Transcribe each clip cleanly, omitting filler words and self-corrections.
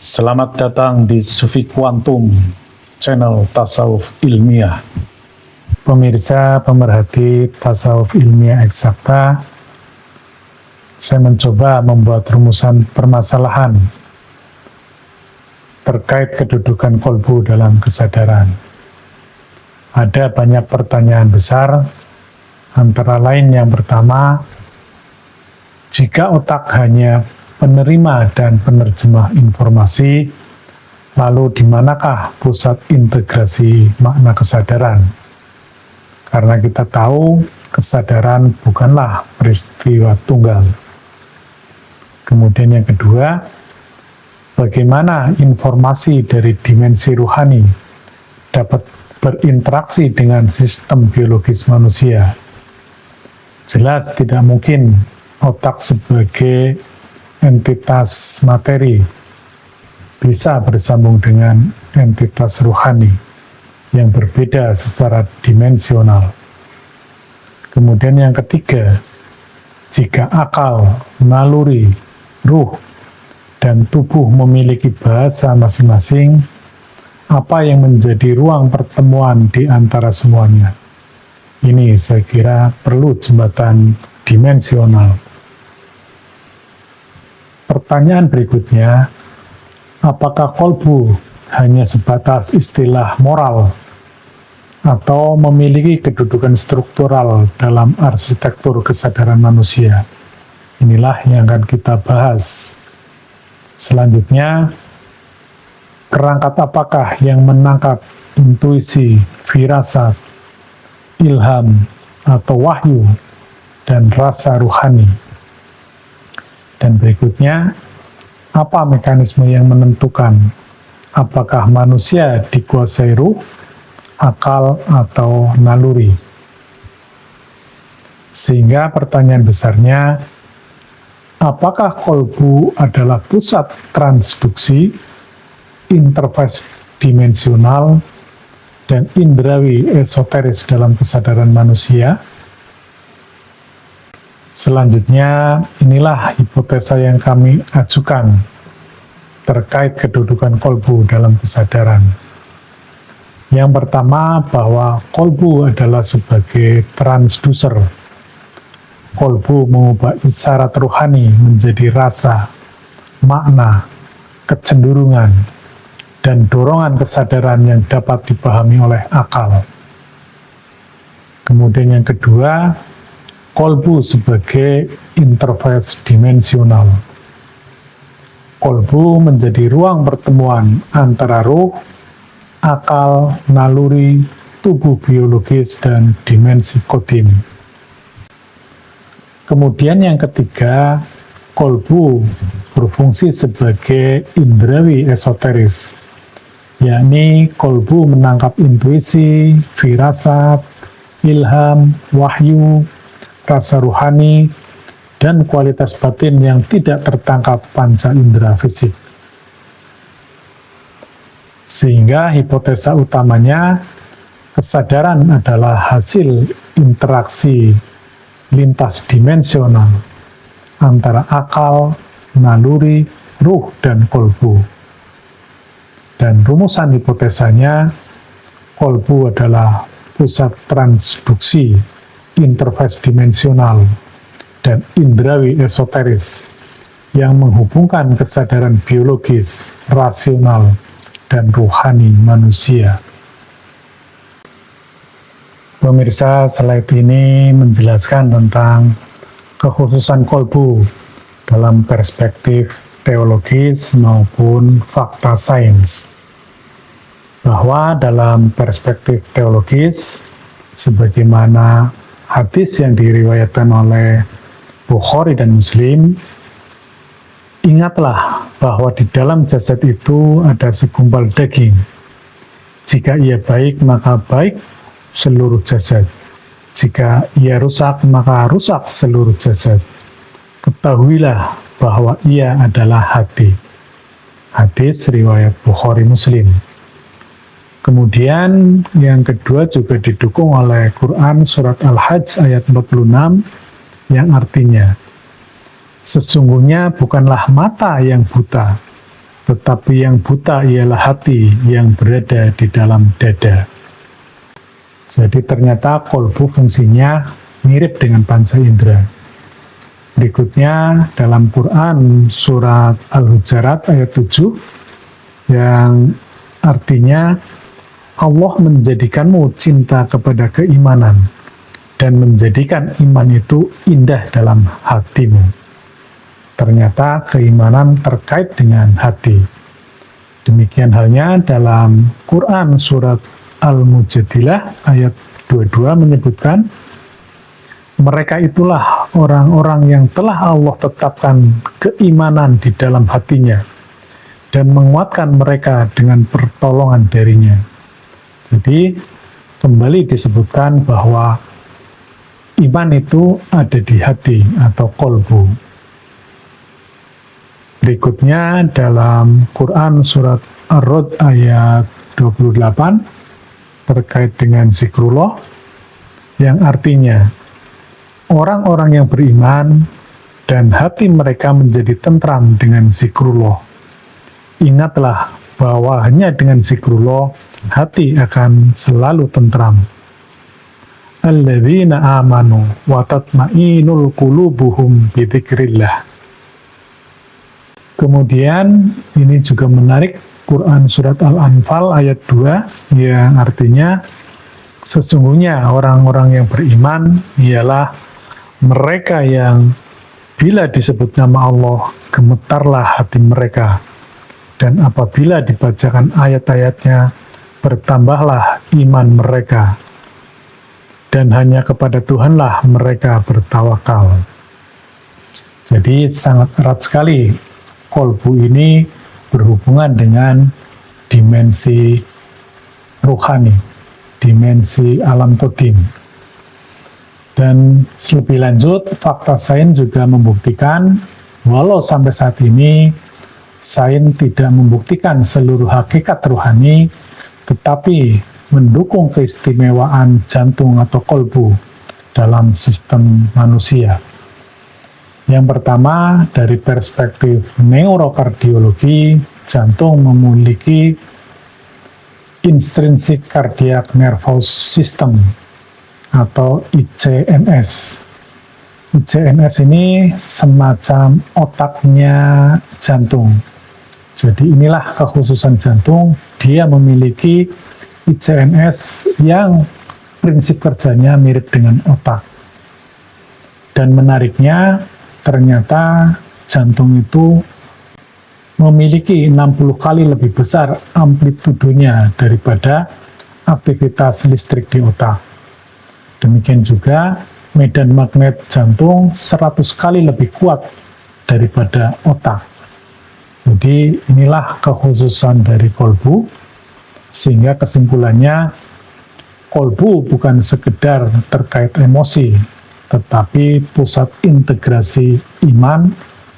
Selamat datang di Sufi Quantum, channel tasawuf ilmiah. Pemirsa pemerhati tasawuf ilmiah eksakta, saya mencoba membuat rumusan permasalahan terkait kedudukan kolbu dalam kesadaran. Ada banyak pertanyaan besar, antara lain yang pertama, jika otak hanya penerima dan penerjemah informasi, lalu di manakah pusat integrasi makna kesadaran? Karena kita tahu kesadaran bukanlah peristiwa tunggal. Kemudian yang kedua, bagaimana informasi dari dimensi ruhani dapat berinteraksi dengan sistem biologis manusia? Jelas tidak mungkin otak sebagai entitas materi bisa bersambung dengan entitas ruhani yang berbeda secara dimensional. Kemudian yang ketiga, jika akal, naluri, ruh, dan tubuh memiliki bahasa masing-masing, apa yang menjadi ruang pertemuan di antara semuanya? Ini saya kira perlu jembatan dimensional. Pertanyaan berikutnya, apakah kolbu hanya sebatas istilah moral atau memiliki kedudukan struktural dalam arsitektur kesadaran manusia? Inilah yang akan kita bahas. Selanjutnya, kerangka apakah yang menangkap intuisi, firasat, ilham, atau wahyu, dan rasa ruhani? Dan berikutnya, apa mekanisme yang menentukan apakah manusia dikuasai ruh, akal, atau naluri? Sehingga pertanyaan besarnya, apakah kolbu adalah pusat transduksi, interface dimensional, dan indrawi esoteris dalam kesadaran manusia? Selanjutnya, inilah hipotesa yang kami ajukan terkait kedudukan kolbu dalam kesadaran. Yang pertama, bahwa kolbu adalah sebagai transducer. Kolbu mengubah isyarat ruhani menjadi rasa, makna, kecenderungan, dan dorongan kesadaran yang dapat dipahami oleh akal. Kemudian yang kedua, kolbu sebagai interface dimensional. Kolbu menjadi ruang pertemuan antara ruh, akal, naluri, tubuh biologis, dan dimensi kodim. Kemudian yang ketiga, kolbu berfungsi sebagai indrawi esoteris, yakni kolbu menangkap intuisi, firasat, ilham, wahyu, rasa ruhani, dan kualitas batin yang tidak tertangkap panca indera fisik. Sehingga hipotesa utamanya, kesadaran adalah hasil interaksi lintas dimensional antara akal, naluri, ruh, dan kolbu. Dan rumusan hipotesanya, kolbu adalah pusat transduksi, interface dimensional, dan indrawi esoteris yang menghubungkan kesadaran biologis, rasional, dan ruhani manusia. Pemirsa, slide ini menjelaskan tentang kekhususan kolbu dalam perspektif teologis maupun fakta sains. Bahwa dalam perspektif teologis, sebagaimana hadis yang diriwayatkan oleh Bukhari dan Muslim, ingatlah bahwa di dalam jasad itu ada segumpal daging. Jika ia baik, maka baik seluruh jasad. Jika ia rusak, maka rusak seluruh jasad. Ketahuilah bahwa ia adalah hati. Hadis riwayat Bukhari Muslim. Kemudian yang kedua juga didukung oleh Quran surat Al-Hajj ayat 46 yang artinya, sesungguhnya bukanlah mata yang buta, tetapi yang buta ialah hati yang berada di dalam dada. Jadi ternyata kolbu fungsinya mirip dengan panca indera. Berikutnya dalam Quran surat Al-Hujurat ayat 7 yang artinya Allah menjadikanmu cinta kepada keimanan dan menjadikan iman itu indah dalam hatimu. Ternyata keimanan terkait dengan hati. Demikian halnya dalam Quran surat Al-Mujadilah ayat 22 menyebutkan, mereka itulah orang-orang yang telah Allah tetapkan keimanan di dalam hatinya dan menguatkan mereka dengan pertolongan darinya. Jadi kembali disebutkan bahwa iman itu ada di hati atau kolbu. Berikutnya dalam Quran surat Ar-Rod ayat 28 terkait dengan zikrullah yang artinya orang-orang yang beriman dan hati mereka menjadi tentram dengan zikrullah. Ingatlah bahwa hanya dengan zikrullah hati akan selalu tentram. Alladzina amanu wa tatmainul qulubuhum bi dzikrillah. Kemudian ini juga menarik, Quran surat Al-Anfal ayat 2 yang artinya sesungguhnya orang-orang yang beriman ialah mereka yang bila disebut nama Allah gemetarlah hati mereka, dan apabila dibacakan ayat-ayatnya bertambahlah iman mereka, dan hanya kepada Tuhanlah mereka bertawakal. Jadi sangat erat sekali kolbu ini berhubungan dengan dimensi rohani, dimensi alam qadim. Dan lebih lanjut, fakta sains juga membuktikan, walau sampai saat ini sains tidak membuktikan seluruh hakikat rohani, tetapi mendukung keistimewaan jantung atau kolbu dalam sistem manusia. Yang pertama, dari perspektif neurokardiologi, jantung memiliki intrinsic cardiac nervous system atau ICNS. ICNS ini semacam otaknya jantung. Jadi inilah kekhususan jantung, dia memiliki ICNS yang prinsip kerjanya mirip dengan otak. Dan menariknya, ternyata jantung itu memiliki 60 kali lebih besar amplitudenya daripada aktivitas listrik di otak. Demikian juga medan magnet jantung 100 kali lebih kuat daripada otak. Jadi inilah kekhususan dari kolbu, sehingga kesimpulannya kolbu bukan sekedar terkait emosi, tetapi pusat integrasi iman,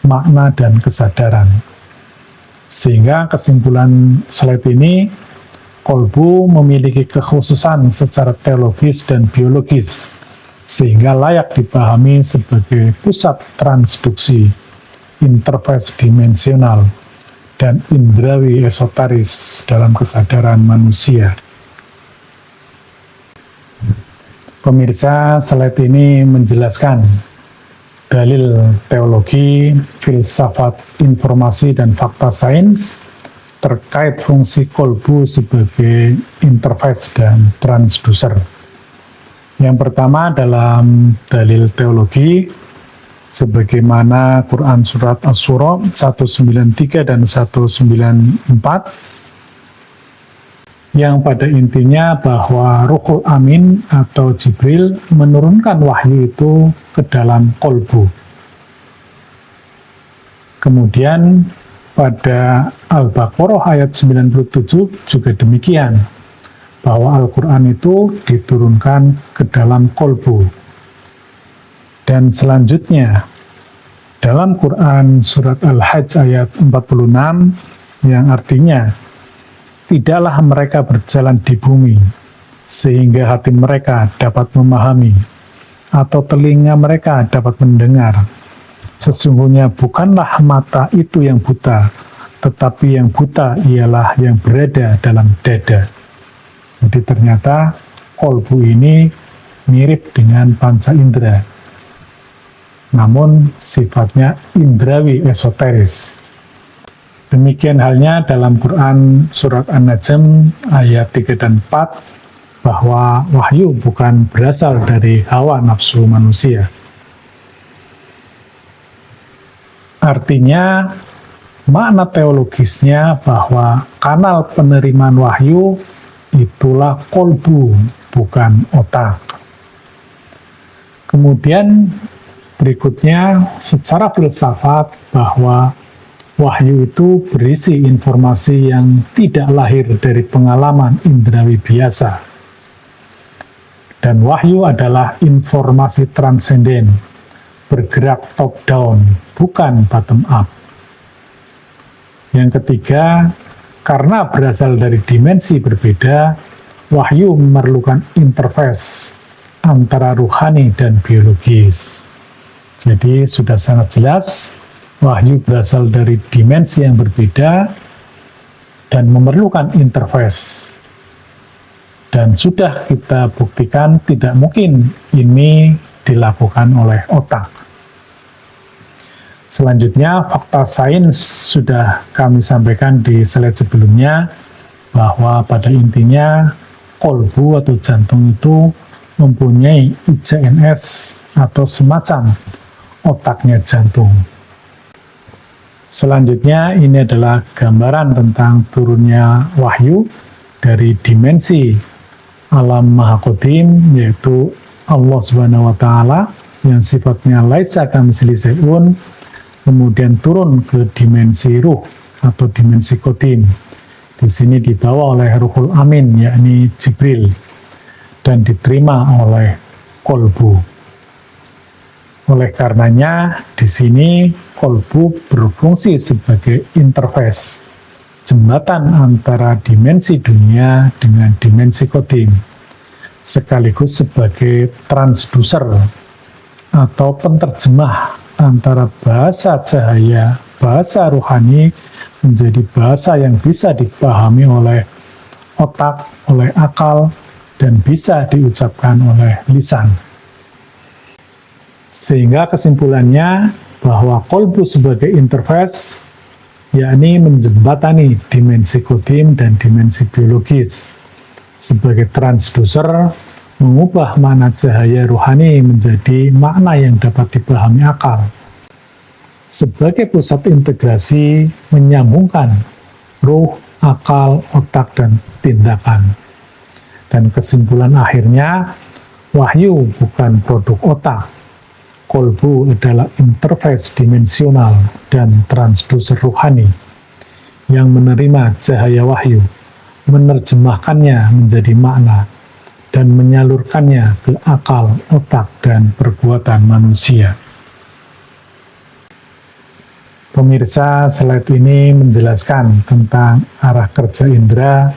makna, dan kesadaran. Sehingga kesimpulan slide ini, kolbu memiliki kekhususan secara teologis dan biologis, sehingga layak dipahami sebagai pusat transduksi, interface dimensional, dan indrawi esoteris dalam kesadaran manusia. Pemirsa, slide ini menjelaskan dalil teologi, filsafat, informasi, dan fakta sains terkait fungsi kolbu sebagai interface dan transducer. Yang pertama dalam dalil teologi, sebagaimana Quran surat Asy-Syura 193 dan 194, yang pada intinya bahwa Ruhul Amin atau Jibril menurunkan wahyu itu ke dalam kolbu. Kemudian pada Al-Baqarah ayat 97 juga demikian, bahwa Al-Quran itu diturunkan ke dalam kolbu. Dan selanjutnya dalam Quran surat Al-Hajj ayat 46 yang artinya, tidaklah mereka berjalan di bumi, sehingga hati mereka dapat memahami, atau telinga mereka dapat mendengar. Sesungguhnya bukanlah mata itu yang buta, tetapi yang buta ialah yang berada dalam dada. Jadi ternyata kolbu ini mirip dengan panca indera, namun sifatnya indrawi esoteris. Demikian halnya dalam Quran surat An-Najm ayat 3 dan 4, bahwa wahyu bukan berasal dari hawa nafsu manusia. Artinya, makna teologisnya bahwa kanal penerimaan wahyu itulah kolbu, bukan otak. Kemudian berikutnya secara filsafat bahwa wahyu itu berisi informasi yang tidak lahir dari pengalaman indrawi biasa. Dan wahyu adalah informasi transenden, bergerak top down, bukan bottom up. Yang ketiga, karena berasal dari dimensi berbeda, wahyu memerlukan interface antara ruhani dan biologis. Jadi sudah sangat jelas, wahyu berasal dari dimensi yang berbeda dan memerlukan interface. Dan sudah kita buktikan tidak mungkin ini dilakukan oleh otak. Selanjutnya, fakta sains sudah kami sampaikan di slide sebelumnya, bahwa pada intinya kolbu atau jantung itu mempunyai ICNS atau semacam otaknya jantung. Selanjutnya, ini adalah gambaran tentang turunnya wahyu dari dimensi alam maha qadim, yaitu Allah Subhanahu wa Ta'ala, yang sifatnya laisa kamitslihi syai'un, kemudian turun ke dimensi ruh atau dimensi qadim. Di sini dibawa oleh Ruhul Amin, yakni Jibril, dan diterima oleh kolbu. Oleh karenanya, di sini kolbu berfungsi sebagai interface, jembatan antara dimensi dunia dengan dimensi qadim, sekaligus sebagai transducer atau penterjemah antara bahasa cahaya, bahasa rohani menjadi bahasa yang bisa dipahami oleh otak, oleh akal, dan bisa diucapkan oleh lisan. Sehingga kesimpulannya bahwa kolbu sebagai interface, yakni menjembatani dimensi qadim dan dimensi biologis. Sebagai transducer, mengubah makna cahaya rohani menjadi makna yang dapat dipahami akal. Sebagai pusat integrasi, menyambungkan ruh, akal, otak, dan tindakan. Dan kesimpulan akhirnya, wahyu bukan produk otak. Kolbu adalah interface dimensional dan transducer rohani yang menerima cahaya wahyu, menerjemahkannya menjadi makna, dan menyalurkannya ke akal, otak, dan perbuatan manusia. Pemirsa, slide ini menjelaskan tentang arah kerja indera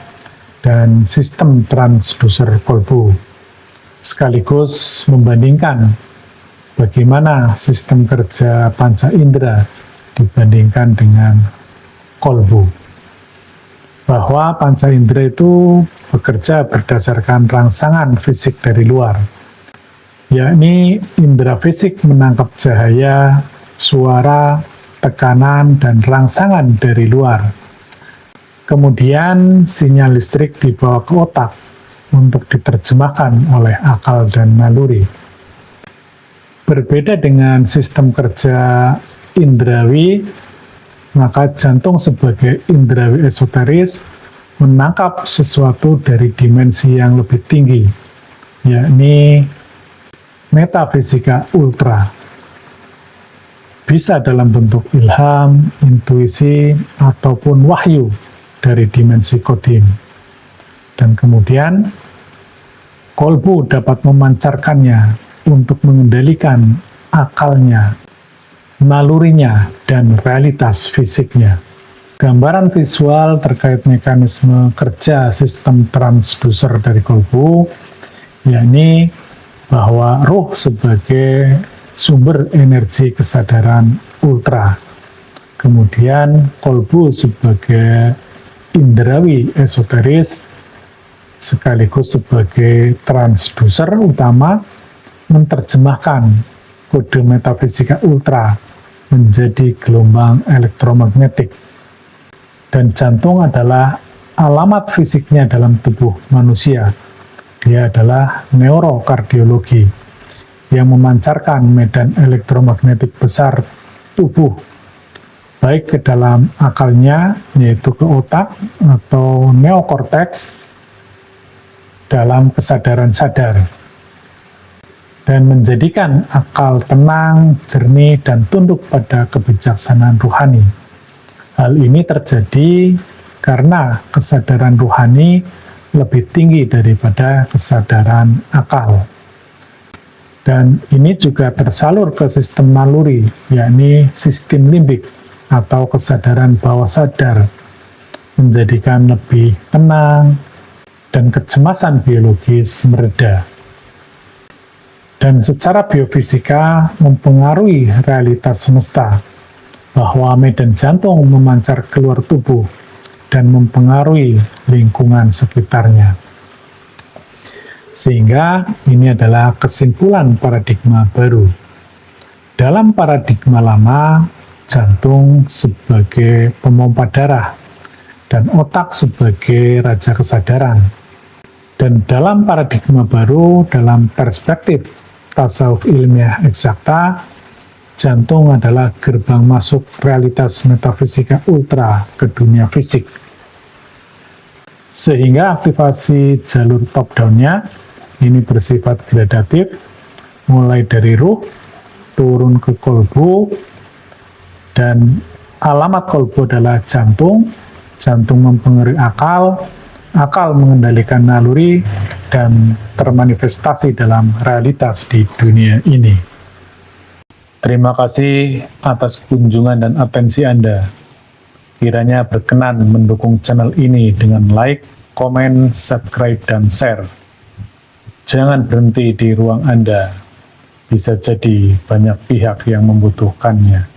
dan sistem transducer kolbu, sekaligus membandingkan bagaimana sistem kerja panca indera dibandingkan dengan kolbu. Bahwa panca indera itu bekerja berdasarkan rangsangan fisik dari luar, yakni indera fisik menangkap cahaya, suara, tekanan, dan rangsangan dari luar. Kemudian sinyal listrik dibawa ke otak untuk diterjemahkan oleh akal dan naluri. Berbeda dengan sistem kerja indrawi, maka jantung sebagai indrawi esoteris menangkap sesuatu dari dimensi yang lebih tinggi, yakni metafisika ultra. Bisa dalam bentuk ilham, intuisi, ataupun wahyu dari dimensi qadim. Dan kemudian, kolbu dapat memancarkannya untuk mengendalikan akalnya, nalurinya, dan realitas fisiknya. Gambaran visual terkait mekanisme kerja sistem transducer dari kolbu, yakni bahwa ruh sebagai sumber energi kesadaran ultra, Kemudian kolbu sebagai indrawi esoteris sekaligus sebagai transducer utama menerjemahkan kode metafisika ultra menjadi gelombang elektromagnetik. Dan jantung adalah alamat fisiknya dalam tubuh manusia. Dia adalah neurokardiologi yang memancarkan medan elektromagnetik besar tubuh, baik ke dalam akalnya, yaitu ke otak atau neokorteks, dalam kesadaran sadar, dan menjadikan akal tenang, jernih, dan tunduk pada kebijaksanaan ruhani. Hal ini terjadi karena kesadaran ruhani lebih tinggi daripada kesadaran akal. Dan ini juga tersalur ke sistem naluri, yakni sistem limbik atau kesadaran bawah sadar, menjadikan lebih tenang dan kecemasan biologis mereda. Dan secara biofisika mempengaruhi realitas semesta, bahwa medan jantung memancar keluar tubuh dan mempengaruhi lingkungan sekitarnya. Sehingga ini adalah kesimpulan paradigma baru. Dalam paradigma lama, jantung sebagai pemompa darah dan otak sebagai raja kesadaran. Dan dalam paradigma baru, dalam perspektif tasawuf ilmiah eksakta, jantung adalah gerbang masuk realitas metafisika ultra ke dunia fisik. Sehingga aktivasi jalur top-down-nya ini bersifat gradatif, mulai dari ruh, turun ke kolbu, dan alamat kolbu adalah jantung, jantung mempengaruhi akal, akal mengendalikan naluri, dan termanifestasi dalam realitas di dunia ini. Terima kasih atas kunjungan dan atensi Anda. Kiranya berkenan mendukung channel ini dengan like, komen, subscribe, dan share. Jangan berhenti di ruang Anda. Bisa jadi banyak pihak yang membutuhkannya.